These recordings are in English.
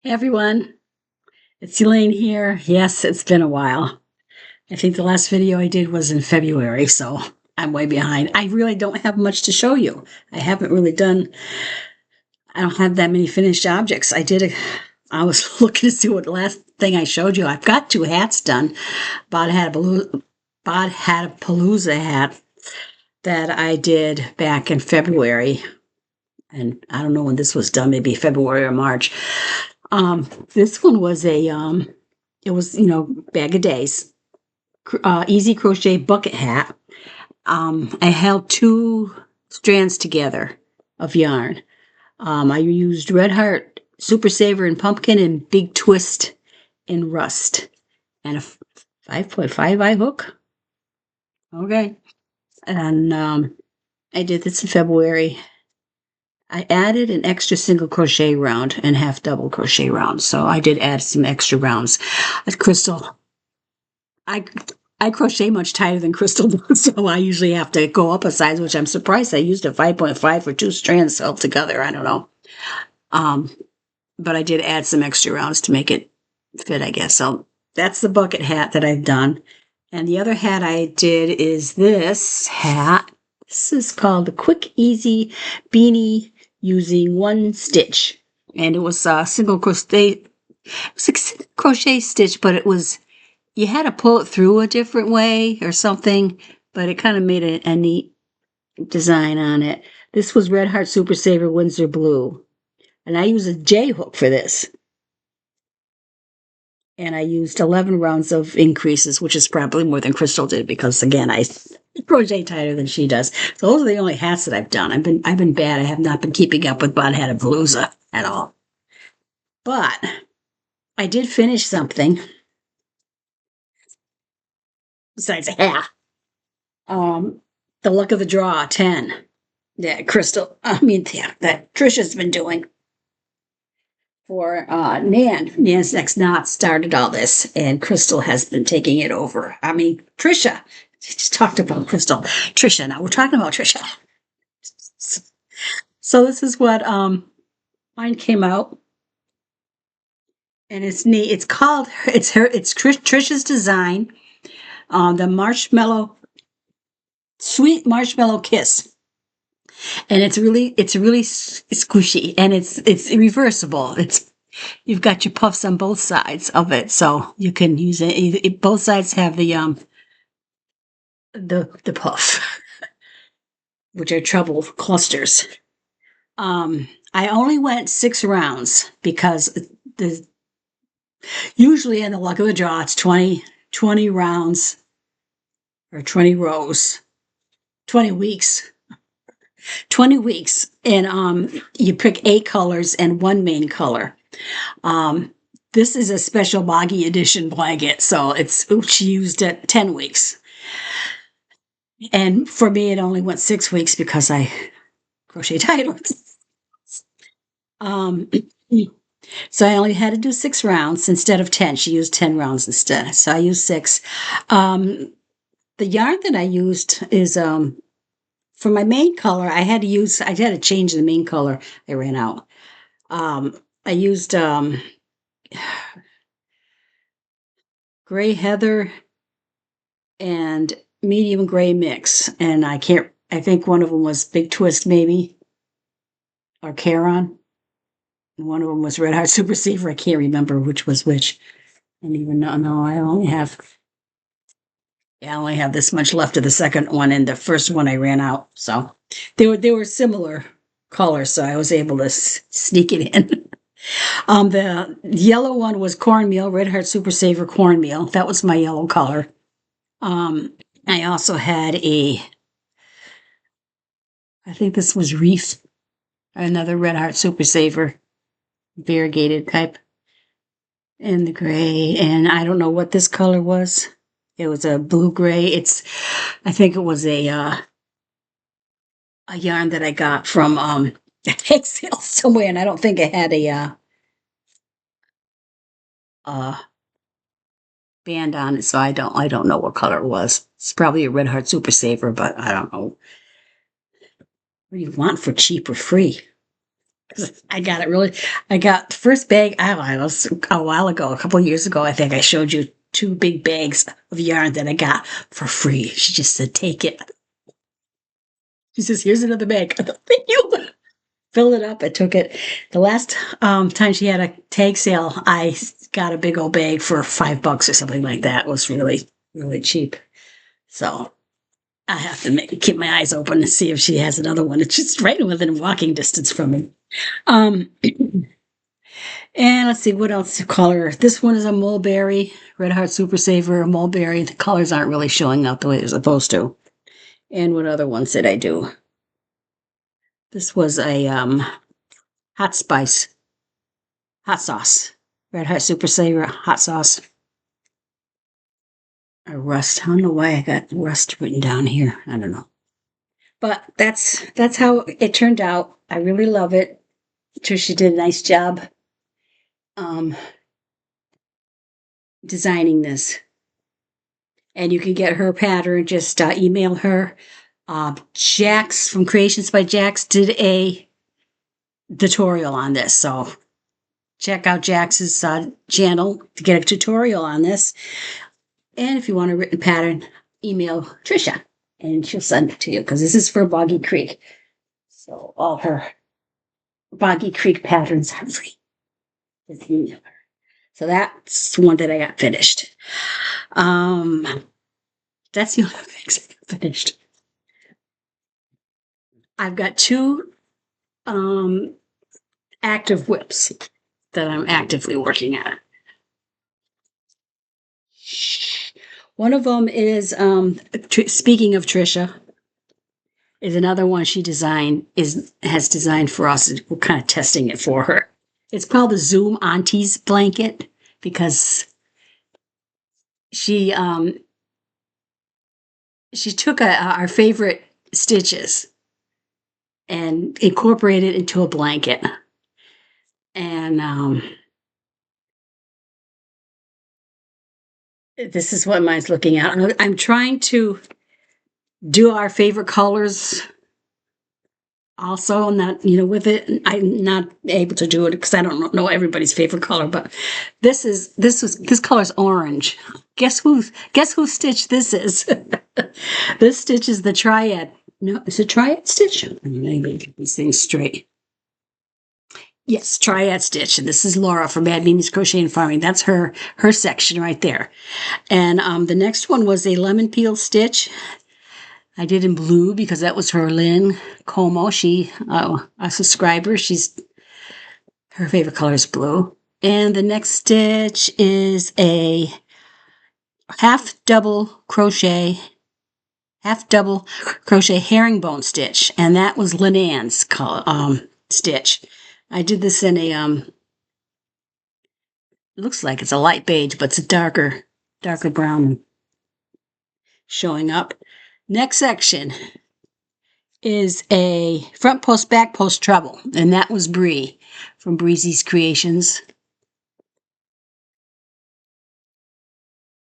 Hey everyone, it's Elaine here. Yes, it's been a while. I think the last video I did was in February, so I'm way behind. I really don't have much to show you. I haven't really done, I don't have that many finished objects. I was looking to see what the last thing I showed you. I've got two hats done. Bod had a Palooza hat that I did back in February. And I don't know when this was done, maybe February or March. This one was it was, bag of days, easy crochet bucket hat. I held two strands together of yarn. I used Red Heart, Super Saver, and Pumpkin, and Big Twist in Rust, and a 5.5 eye hook. Okay. And I did this in February. I added an extra single crochet round and half double crochet round. So I did add some extra rounds. Crystal, I I crochet much tighter than Crystal does, so I usually have to go up a size, which I'm surprised I used a 5.5 for two strands held together. I don't know. Um, but I did add some extra rounds to make it fit, I guess. So that's the bucket hat that I've done. And the other hat I did is this hat. This is called the Quick Easy Beanie using one stitch. And it was a single crochet, crochet stitch, but you had to pull it through a different way or something, but it kind of made a neat design on it. This was Red Heart Super Saver Windsor Blue. And I used a J hook for this. And I used 11 rounds of increases, which is probably more than Crystal did because, again, I crochet tighter than she does. So those are the only hats that I've done. I've been bad. I have not been keeping up with Bod Hat of Palooza at all. But I did finish something besides a hat. The Luck of the Draw 10. Yeah, that Trisha's been doing for Nan. Nan's Next Knot started all this, and Crystal has been taking it over. Trisha. She just talked about Crystal. Trisha, now we're talking about Trisha. So this is what mine came out. And it's neat. It's Trisha's design. The sweet marshmallow kiss. And it's really squishy, and it's reversible. You've got your puffs on both sides of it, so you can use it. Both sides have the puff, which are treble clusters. I only went 6 rounds because usually in the Luck of the Draw it's 20 rounds or 20 rows, 20 weeks. 20 weeks, and you pick 8 colors and 1 main color. This is a special Boggy edition blanket, so she used it 10 weeks. And for me, it only went 6 weeks because I crochet tighter. So I only had to do 6 rounds instead of 10. She used 10 rounds instead, so I used 6. The yarn that I used is for my main color, I had to change the main color. I ran out. I used gray heather and medium gray mix, and I think one of them was Big Twist maybe, or Caron. And one of them was Red Heart Super Saver. I can't remember which was which. I don't even know. No, I only have this much left of the second one, and the first one I ran out. So they were similar colors, so I was able to sneak it in. The yellow one was cornmeal, Red Heart Super Saver cornmeal. That was my yellow color. I also had I think this was Reef, another Red Heart Super Saver, variegated type, in the gray. And I don't know what this color was. It was a blue gray. I think it was a yarn that I got from a bake sale somewhere, and I don't think it had a band on it, so I don't know what color it was. It's probably a Red Heart Super Saver, but I don't know. What do you want for cheap or free? I got it really. I got the first bag. I was a while ago, a couple of years ago. I think I showed you 2 big bags of yarn that I got for free. She just said, "Take it." She says, "Here's another bag." I thought, "Thank you." Filled it up. I took it. The last time she had a tag sale, I got a big old bag for $5 or something like that. It was really, really cheap. So I have to keep my eyes open and see if she has another one. It's just right within walking distance from me. Um, and let's see what else to color. This one is a mulberry, Red Heart Super Saver mulberry. The colors aren't really showing out the way they're supposed to. And what other ones did I do? This was a hot spice, hot sauce, Red Heart Super Saver hot sauce. A rust. I don't know why I got rust written down here. I don't know. But that's how it turned out. I really love it. Trisha did a nice job um, designing this. And you can get her pattern. Just email her. Jax from Creations by Jax did a tutorial on this. So check out Jax's channel to get a tutorial on this. And if you want a written pattern, email Trisha and she'll send it to you because this is for Boggy Creek. So all her Boggy Creek patterns are free. Just email her. So that's one that I got finished. That's the only things I got finished. I've got 2 active WIPS that I'm actively working on. One of them is, speaking of Trisha, is another one she has designed for us. We're kind of testing it for her. It's called the Zoom Aunties blanket because she took our favorite stitches and incorporated it into a blanket. And this is what mine's looking at. I'm trying to do our favorite colors also, not with it. I'm not able to do it because I don't know everybody's favorite color, but this color's orange. Guess who stitch this is? This stitch is the triad. No, it's a triad stitch. Let me get these things straight. Yes, triad stitch. And this is Laura from Mad Mimi's Crochet and Farming. That's her section right there. And the next one was a lemon peel stitch. I did in blue because that was her Lynn Como. She, a subscriber, her favorite color is blue. And the next stitch is a half double crochet herringbone stitch. And that was Lynn stitch. I did this in a, it looks like it's a light beige, but it's a darker brown showing up. Next section is a front post, back post treble, and that was Bree from Breezy's Creations.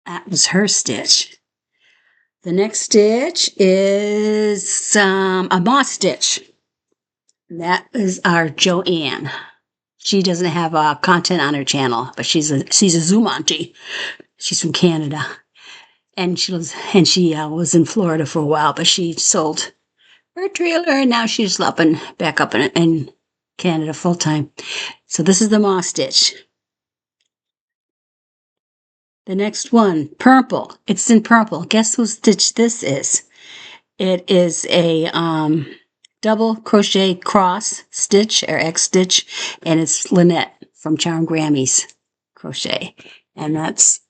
That was her stitch. The next stitch is a moss stitch. That is our Joanne. She doesn't have content on her channel, but she's a Zoom auntie. She's from Canada, and she was in Florida for a while, but she sold her trailer, and now she's back up in Canada full time. So this is the moss stitch. The next one, purple. It's in purple. Guess whose stitch this is? It is a double crochet cross stitch or X stitch, and it's Lynette from Charm Grammys Crochet, and that's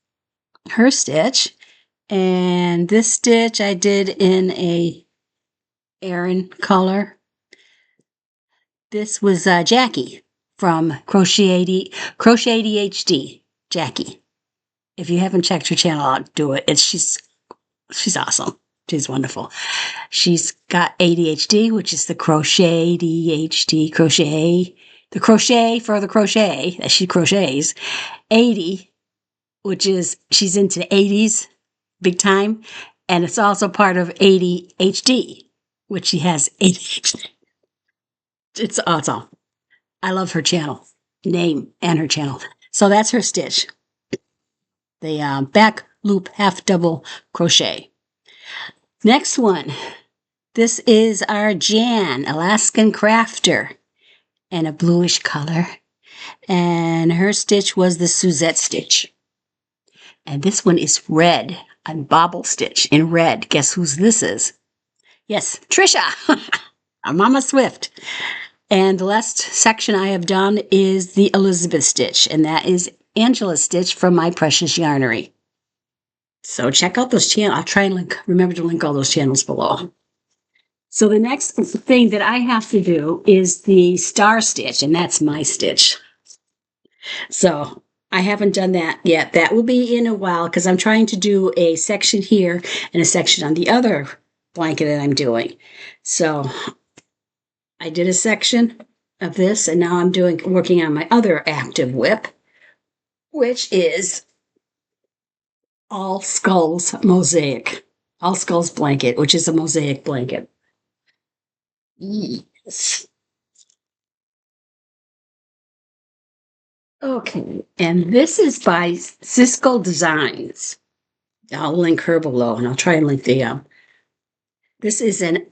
her stitch. And this stitch I did in a Aran color. This was Jackie from Crochet ADHD. Jackie. If you haven't checked her channel out, do it. She's awesome. She's wonderful. She's got ADHD, which is the crochet ADHD crochet. The crochet for the crochet that she crochets. 80, which is she's into the 80s big time. And it's also part of ADHD, which she has ADHD. It's awesome. I love her channel name and her channel. So that's her stitch. The back loop half double crochet. Next one. This is our Jan Alaskan Crafter in a bluish color. And her stitch was the Suzette stitch. And this one is red, a bobble stitch in red. Guess whose this is? Yes, Trisha, our Mama Swift. And the last section I have done is the Elizabeth stitch, and that is Angela's stitch from My Precious Yarnery. So check out those channels. I'll try and remember to link all those channels below. So the next thing that I have to do is the star stitch, and that's my stitch. So I haven't done that yet. That will be in a while because I'm trying to do a section here and a section on the other blanket that I'm doing. So I did a section of this, and now I'm working on my other active WIP, which is All Skulls Mosaic. All Skulls blanket, which is a mosaic blanket. Yes. Okay, and this is by Cisco Designs. I'll link her below, and I'll try and link the, this is I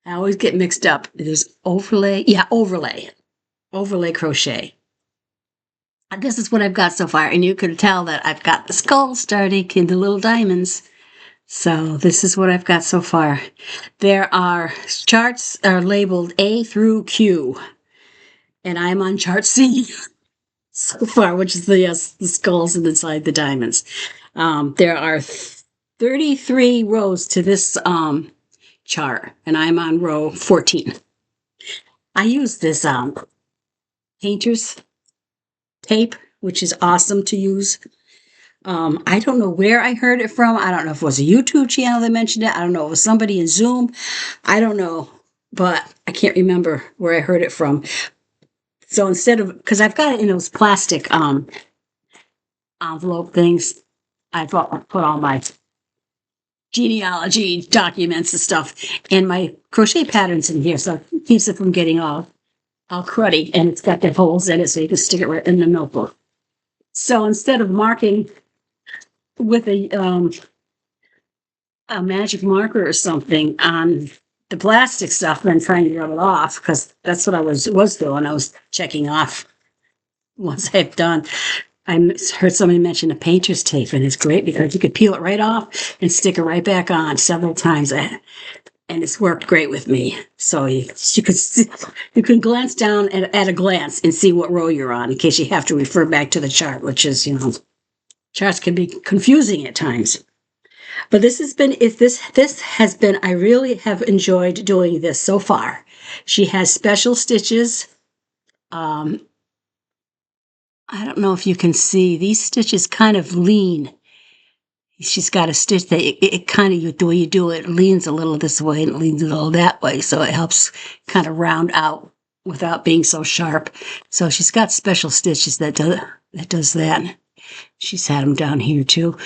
always get mixed up. There's overlay, overlay crochet. And this is what I've got so far, and you can tell that I've got the skull starting in the little diamonds. So this is what I've got so far. There are charts are labeled A through Q, and I'm on chart C so far, which is the skulls and inside the diamonds. There are 33 rows to this chart, and I'm on row 14. I use this painter's tape, which is awesome to use. I don't know where I heard it from. I don't know if it was a YouTube channel that mentioned it. I don't know if it was somebody in Zoom. I don't know, but I can't remember where I heard it from. So instead of, because I've got it in those plastic envelope things, I put all my genealogy documents and stuff and my crochet patterns in here, so it keeps it from getting all cruddy, and it's got the holes in it so you can stick it right in the notebook. So instead of marking with a magic marker or something on the plastic stuff and trying to rub it off, because that's what I was doing. I was checking off once I've done. I heard somebody mention a painter's tape, and it's great because you could peel it right off and stick it right back on several times, and it's worked great with me. So you can glance down at a glance and see what row you're on in case you have to refer back to the chart, which is, charts can be confusing at times. But this has been, I really have enjoyed doing this so far. She has special stitches. I don't know if you can see, these stitches kind of lean. She's got a stitch that it kind of, the way you do it, leans a little this way and it leans a little that way. So it helps kind of round out without being so sharp. So she's got special stitches that does that. She's had them down here too.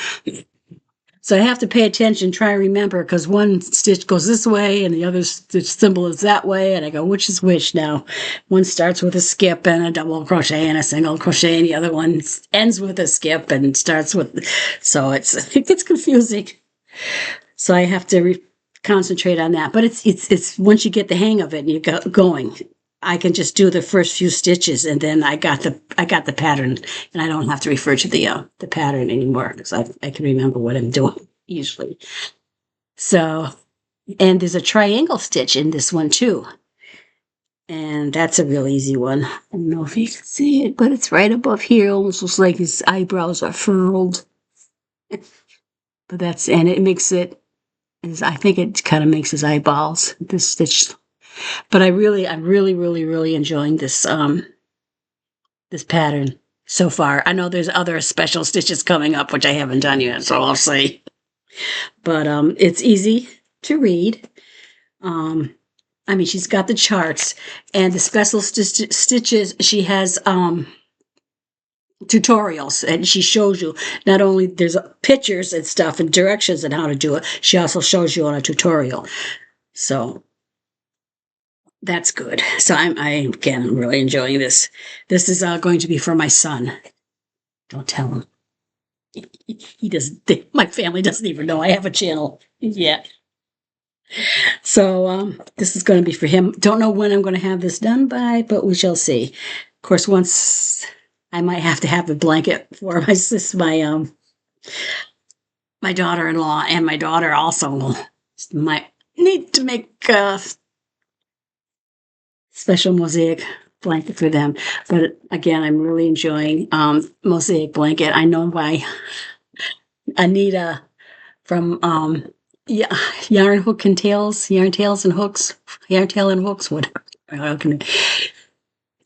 So I have to pay attention, try and remember, because one stitch goes this way and the other stitch symbol is that way, and I go, which is which now? One starts with a skip and a double crochet and a single crochet, and the other one ends with a skip and starts with, so it gets confusing. So I have to concentrate on that. But it's once you get the hang of it and you go going, I can just do the first few stitches, and then I got the pattern, and I don't have to refer to the pattern anymore because I can remember what I'm doing usually. So, and there's a triangle stitch in this one too, and that's a real easy one. I don't know if you can see it, but it's right above here. Almost looks like his eyebrows are furled. But it makes it. I think it kind of makes his eyeballs. This stitch. But I'm really enjoying this this pattern so far. I know there's other special stitches coming up, which I haven't done yet, so I'll see. But it's easy to read. I mean, she's got the charts and the special stitches. She has tutorials, and she shows you not only there's pictures and stuff and directions and how to do it. She also shows you on a tutorial. So That's good. So again, I'm really enjoying this. This is going to be for my son. Don't tell him. He doesn't. My family doesn't even know I have a channel yet. So this is going to be for him. Don't know when I'm going to have this done by, but we shall see. Of course, once I might have to have a blanket for my daughter-in-law and my daughter also might need to make a special mosaic blanket for them. But again, I'm really enjoying mosaic blanket. I know why Anita from yeah, Yarn Tails and Hooks, Yarn Tail and Hooks, whatever.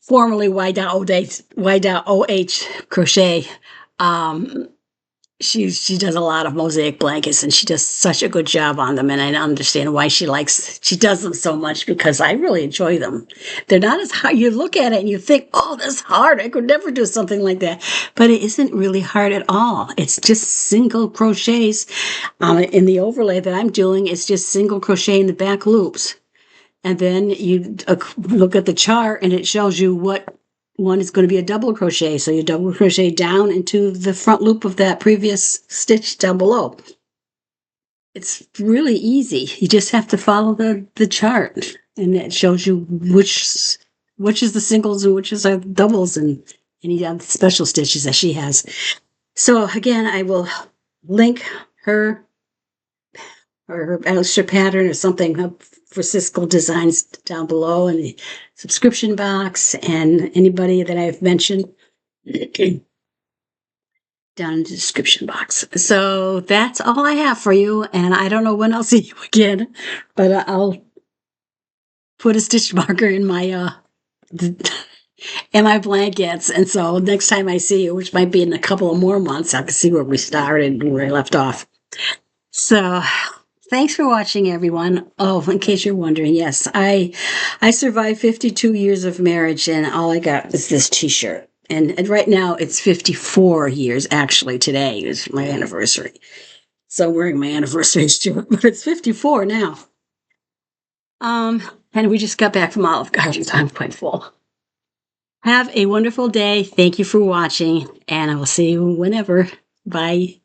Formerly Y.OH crochet. Um, she does a lot of mosaic blankets, and she does such a good job on them, and I understand why she does them so much, because I really enjoy them. They're not as hard. You look at it and you think, oh, that's hard, I could never do something like that, but it isn't really hard at all. It's just single crochets. In the overlay that I'm doing, it's just single crochet in the back loops, and then you look at the chart and it shows you what one is going to be a double crochet. So you double crochet down into the front loop of that previous stitch down below. It's really easy. You just have to follow the chart, and it shows you which is the singles and which is the doubles, and any special stitches that she has. So again, I will link her or her extra pattern or something up for Siskel Designs down below in the subscription box, and anybody that I've mentioned down in the description box. So that's all I have for you, and I don't know when I'll see you again, but I'll put a stitch marker in my in my blankets, and so next time I see you, which might be in a couple of more months, I can see where we started and where I left off. So thanks for watching, everyone. Oh, in case you're wondering, yes, I survived 52 years of marriage, and all I got is this t-shirt. And right now it's 54 years. Actually, today is my anniversary. So I'm wearing my anniversary shirt, but it's 54 now. And we just got back from Olive Garden, so I'm quite full. Have a wonderful day. Thank you for watching, and I will see you whenever. Bye.